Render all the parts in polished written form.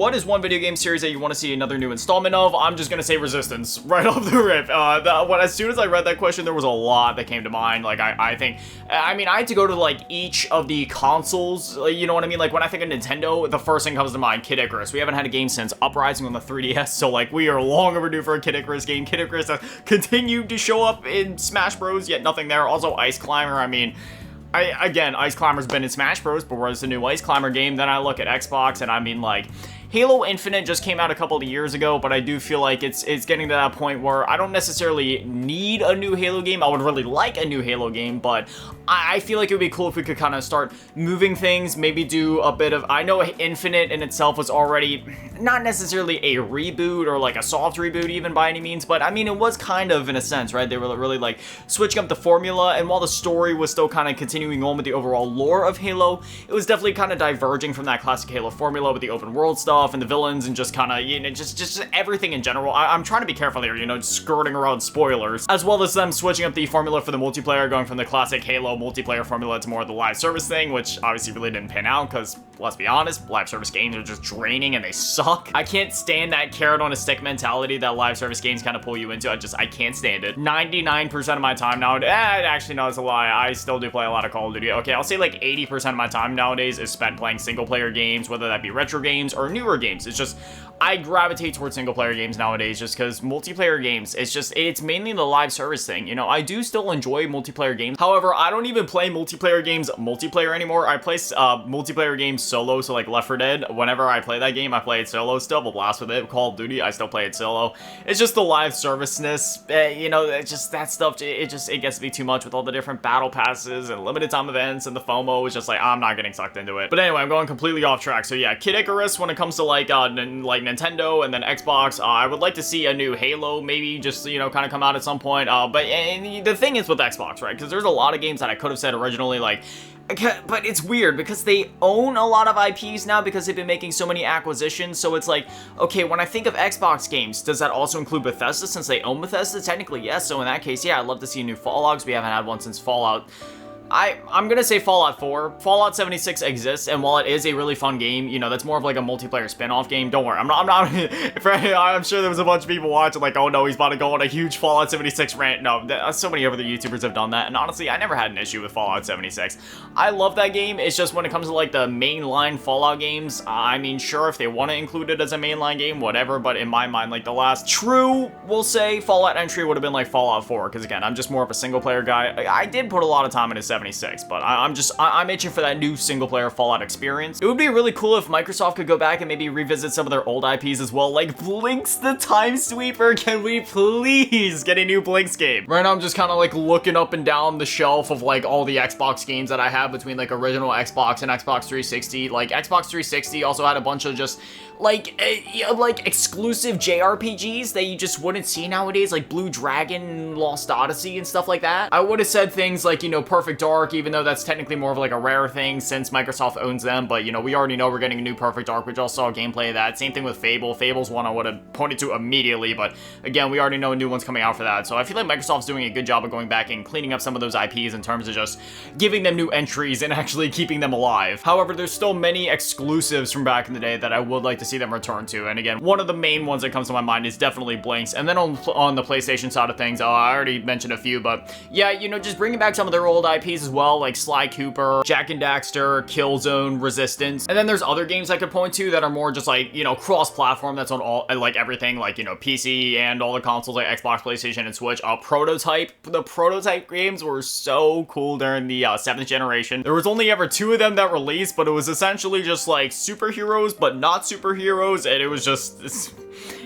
What is one video game series that you want to see another new installment of? I'm just gonna say Resistance right off the rip. As soon as I read that question, there was a lot that came to mind. Like, I had to go to like each of the consoles, you know what I mean? Like when I think of Nintendo, the first thing comes to mind, Kid Icarus. We haven't had a game since Uprising on the 3DS, so like we are long overdue for a Kid Icarus game. Kid Icarus has continued to show up in Smash Bros, yet nothing there. Also Ice Climber, I mean, again, Ice Climber's been in Smash Bros, but where's the new Ice Climber game? Then I look at Xbox, and I mean, like, Halo Infinite just came out a couple of years ago, but I do feel like it's getting to that point where I don't necessarily need a new Halo game. I would really like a new Halo game, but I feel like it would be cool if we could kind of start moving things, maybe do a bit of, I know Infinite in itself was already not necessarily a reboot or like a soft reboot even by any means, but I mean, it was kind of in a sense, right? They were really like switching up the formula, and while the story was still kind of continuing on with the overall lore of Halo, it was definitely kind of diverging from that classic Halo formula with the open world stuff and the villains and just kind of, you know, just everything in general. I'm trying to be careful here, you know, just skirting around spoilers, as well as them switching up the formula for the multiplayer, going from the classic Halo multiplayer formula to more of the live service thing, which obviously really didn't pan out because, let's be honest, live service games are just draining and they suck. I can't stand that carrot on a stick mentality that live service games kind of pull you into. I can't stand it. 99% of my time now, actually no, it's a lie. I still do play a lot of Call of Duty. Okay, I'll say like 80% of my time nowadays is spent playing single player games, whether that be retro games or newer games. It's just, I gravitate towards single player games nowadays just because multiplayer games, it's mainly the live service thing. You know, I do still enjoy multiplayer games. However, I don't even play multiplayer games multiplayer anymore. I play multiplayer games solo, so like Left 4 Dead. Whenever I play that game, I play it solo still. But Blast with it, Call of Duty, I still play it solo. It's just the live serviceness, you know, it's just that stuff. It gets to be too much with all the different battle passes and limited time events and the FOMO. It's just like, I'm not getting sucked into it. But anyway, I'm going completely off track. So yeah, Kid Icarus, when it comes to like Nintendo and then Xbox, I would like to see a new Halo, maybe just, you know, kind of come out at some point. But the thing is with Xbox, right? Because there's a lot of games that I could have said originally, like, but it's weird because they own a lot of IPs now because they've been making so many acquisitions. So it's like, okay, when I think of Xbox games, does that also include Bethesda since they own Bethesda? Technically, yes. So in that case, yeah, I'd love to see a new Fallout because we haven't had one since Fallout. I'm gonna say Fallout 4. Fallout 76 exists, and while it is a really fun game, you know, that's more of like a multiplayer spin-off game. Don't worry, I'm sure there was a bunch of people watching like, oh no, he's about to go on a huge Fallout 76 rant. No, so many other YouTubers have done that, and honestly, I never had an issue with Fallout 76. I love that game. It's just when it comes to like the mainline Fallout games, I mean, sure, if they want to include it as a mainline game, whatever, but in my mind, like the last true, we'll say, Fallout entry would have been like Fallout 4, because again, I'm just more of a single-player guy. I did put a lot of time into 76, but I'm itching for that new single-player Fallout experience. It would be really cool if Microsoft could go back and maybe revisit some of their old IPs as well, like Blinx the Time Sweeper. Can we please get a new Blinx game? Right now, I'm just kind of like looking up and down the shelf of like all the Xbox games that I have between like original Xbox and Xbox 360. Like Xbox 360 also had a bunch of just like exclusive JRPGs that you just wouldn't see nowadays, like Blue Dragon, Lost Odyssey, and stuff like that. I would have said things like, you know, Perfect Dark, even though that's technically more of like a rare thing since Microsoft owns them, but you know, we already know we're getting a new Perfect Dark. We just saw gameplay of that. Same thing with Fable. Fable's one I would have pointed to immediately, but again, we already know a new one's coming out for that. So I feel like Microsoft's doing a good job of going back and cleaning up some of those IPs in terms of just giving them new entries and actually keeping them alive. However, there's still many exclusives from back in the day that I would like to see them return to. And again, one of the main ones that comes to my mind is definitely Blinx. And then on the PlayStation side of things, I already mentioned a few, but yeah, you know, just bringing back some of their old IPs as well, like Sly Cooper, Jak and Daxter, Killzone, Resistance. And then there's other games I could point to that are more just like, you know, cross-platform, that's on all, like everything, like, you know, PC and all the consoles like Xbox, PlayStation, and Switch. Prototype. The Prototype games were so cool during the 7th generation. There was only ever 2 of them that released, but it was essentially just like superheroes, but not superheroes, and it was just...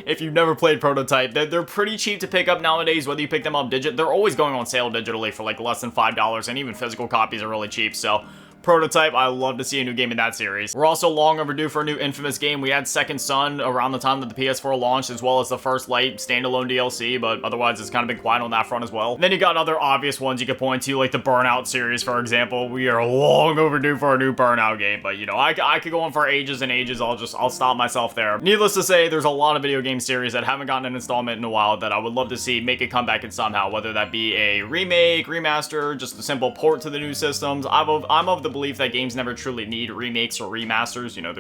If you've never played Prototype, they're pretty cheap to pick up nowadays, whether you pick them up they're always going on sale digitally for like less than $5, and even physical copies are really cheap, so... Prototype, I love to see a new game in that series. We're also long overdue for a new Infamous game. We had Second Son around the time that the PS4 launched, as well as the First Light standalone DLC, but otherwise it's kind of been quiet on that front as well. And then you got other obvious ones you could point to, like the Burnout series, for example. We are long overdue for a new Burnout game, but you know, I could go on for ages and ages. I'll stop myself there. Needless to say, there's a lot of video game series that haven't gotten an installment in a while that I would love to see make a comeback in somehow, whether that be a remake, remaster, just a simple port to the new systems. I'm of the belief that games never truly need remakes or remasters. You know,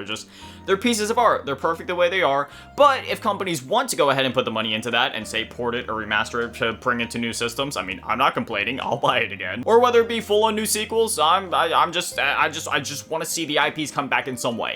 they're pieces of art. They're perfect the way they are. But if companies want to go ahead and put the money into that and say port it or remaster it to bring it to new systems, I mean, I'm not complaining. I'll buy it again. Or whether it be full on new sequels, I just want to see the IPs come back in some way.